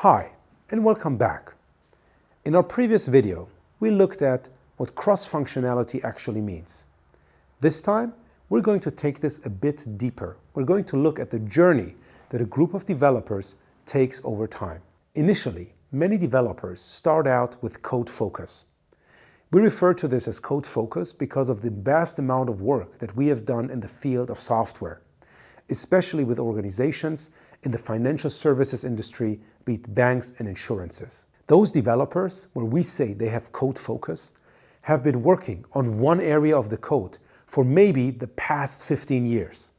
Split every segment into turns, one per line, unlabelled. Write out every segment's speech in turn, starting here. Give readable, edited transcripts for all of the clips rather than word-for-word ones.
Hi, and welcome back. In our previous video, we looked at what cross-functionality actually means. This time, we're going to take this a bit deeper. We're going to look at the journey that a group of developers takes over time. Initially, many developers start out with code focus. We refer to this as code focus because of the vast amount of work that we have done in the field of software, especially with organizations in the financial services industry, be it banks and insurances. Those developers, where we say they have code focus, have been working on one area of the code for maybe the past 15 years.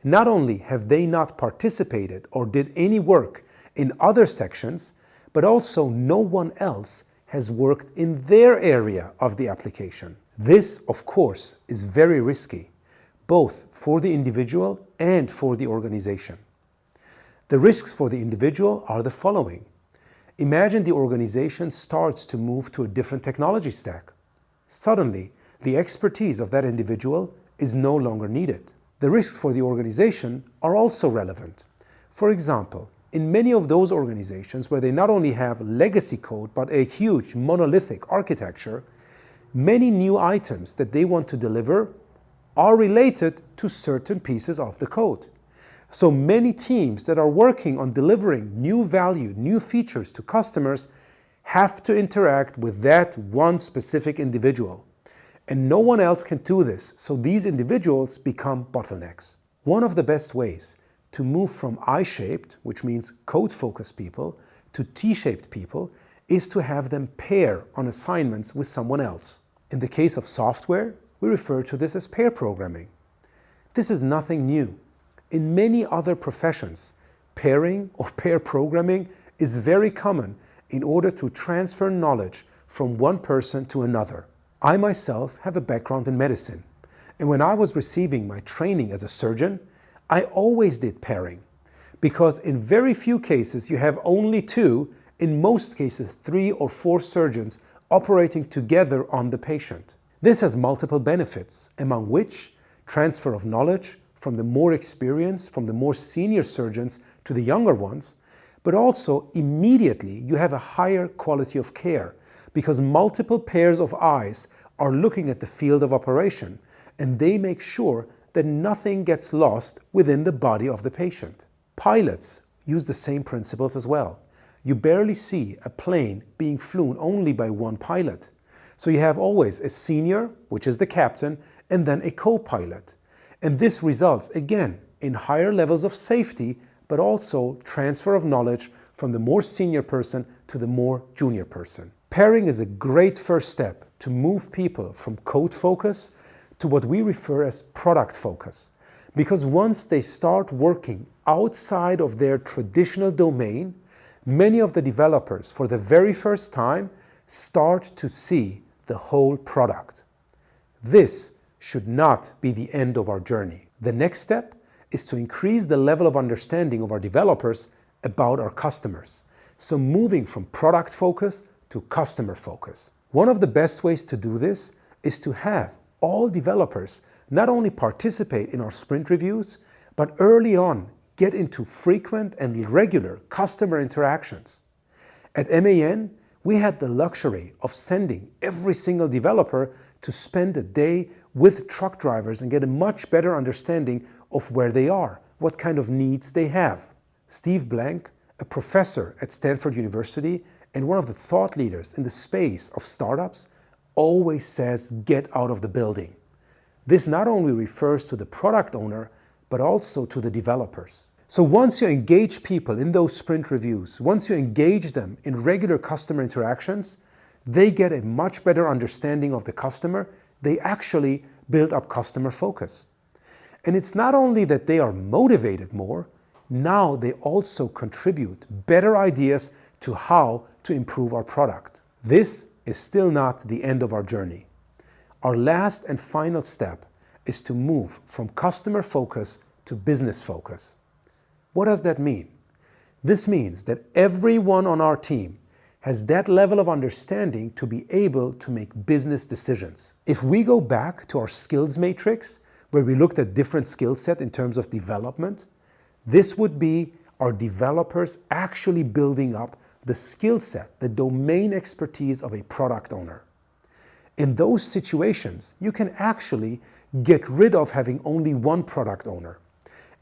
Not only have they not participated or did any work in other sections, but also no one else has worked in their area of the application. This, of course, is very risky, both for the individual and for the organization. The risks for the individual are the following. Imagine the organization starts to move to a different technology stack. Suddenly, the expertise of that individual is no longer needed. The risks for the organization are also relevant. For example, in many of those organizations where they not only have legacy code but a huge monolithic architecture, many new items that they want to deliver are related to certain pieces of the code. So many teams that are working on delivering new value, new features to customers have to interact with that one specific individual. And no one else can do this, so these individuals become bottlenecks. One of the best ways to move from I-shaped, which means code-focused people, to T-shaped people is to have them pair on assignments with someone else. In the case of software, we refer to this as pair programming. This is nothing new. In many other professions, pairing or pair programming is very common in order to transfer knowledge from one person to another. I myself have a background in medicine, and when I was receiving my training as a surgeon, I always did pairing, because in very few cases you have only two, in most cases 3 or 4 surgeons operating together on the patient. This has multiple benefits, among which transfer of knowledge from the more experienced, from the more senior surgeons to the younger ones, but also immediately you have a higher quality of care because multiple pairs of eyes are looking at the field of operation and they make sure that nothing gets lost within the body of the patient. Pilots use the same principles as well. You barely see a plane being flown only by one pilot. So you have always a senior, which is the captain, and then a co-pilot. And this results, again, in higher levels of safety, but also transfer of knowledge from the more senior person to the more junior person. Pairing is a great first step to move people from code focus to what we refer as product focus. Because once they start working outside of their traditional domain, many of the developers, for the very first time, start to see the whole product. This should not be the end of our journey. The next step is to increase the level of understanding of our developers about our customers. So moving from product focus to customer focus. One of the best ways to do this is to have all developers not only participate in our sprint reviews, but early on get into frequent and regular customer interactions. At MAN, we had the luxury of sending every single developer to spend a day with truck drivers and get a much better understanding of where they are, what kind of needs they have. Steve Blank, a professor at Stanford University and one of the thought leaders in the space of startups, always says, get out of the building. This not only refers to the product owner, but also to the developers. So once you engage people in those sprint reviews, once you engage them in regular customer interactions, they get a much better understanding of the customer. They actually build up customer focus. And it's not only that they are motivated more, now they also contribute better ideas to how to improve our product. This is still not the end of our journey. Our last and final step is to move from customer focus to business focus. What does that mean? This means that everyone on our team has that level of understanding to be able to make business decisions. If we go back to our skills matrix, where we looked at different skill set in terms of development, this would be are developers actually building up the skill set, the domain expertise of a product owner. In those situations, you can actually get rid of having only one product owner.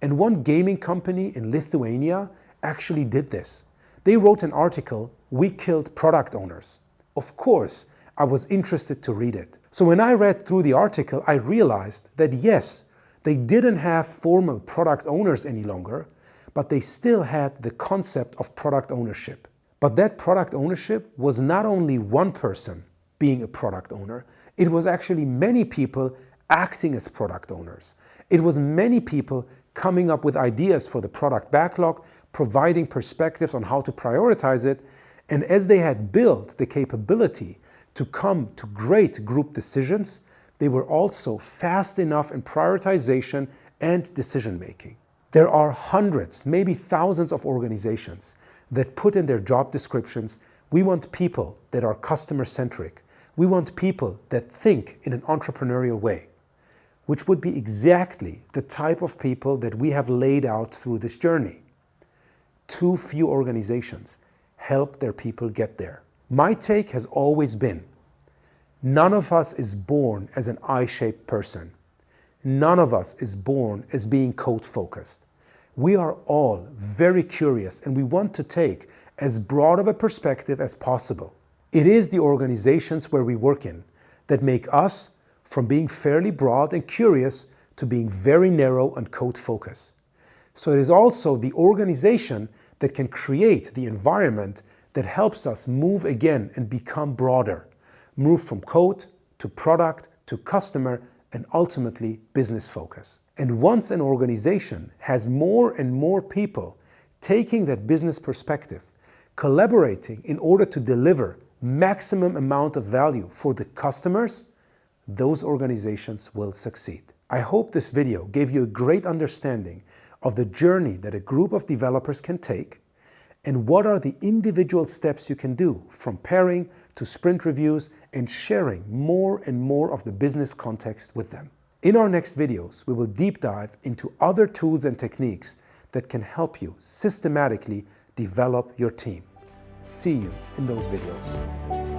And one gaming company in Lithuania actually did this. They wrote an article, "We Killed Product Owners." Of course, I was interested to read it. So when I read through the article, I realized that yes, they didn't have formal product owners any longer, but they still had the concept of product ownership. But that product ownership was not only one person being a product owner, it was actually many people acting as product owners. It was many people coming up with ideas for the product backlog, providing perspectives on how to prioritize it, and as they had built the capability to come to great group decisions, they were also fast enough in prioritization and decision making. There are hundreds, maybe thousands of organizations that put in their job descriptions, we want people that are customer-centric. We want people that think in an entrepreneurial way, which would be exactly the type of people that we have laid out through this journey. Too few organizations help their people get there. My take has always been, none of us is born as an I-shaped person. None of us is born as being code-focused. We are all very curious and we want to take as broad of a perspective as possible. It is the organizations where we work in that make us from being fairly broad and curious to being very narrow and code-focused. So it is also the organization that can create the environment that helps us move again and become broader, move from code to product to customer and ultimately business focus. And once an organization has more and more people taking that business perspective, collaborating in order to deliver maximum amount of value for the customers, those organizations will succeed. I hope this video gave you a great understanding of the journey that a group of developers can take and what are the individual steps you can do from pairing to sprint reviews and sharing more and more of the business context with them. In our next videos, we will deep dive into other tools and techniques that can help you systematically develop your team. See you in those videos.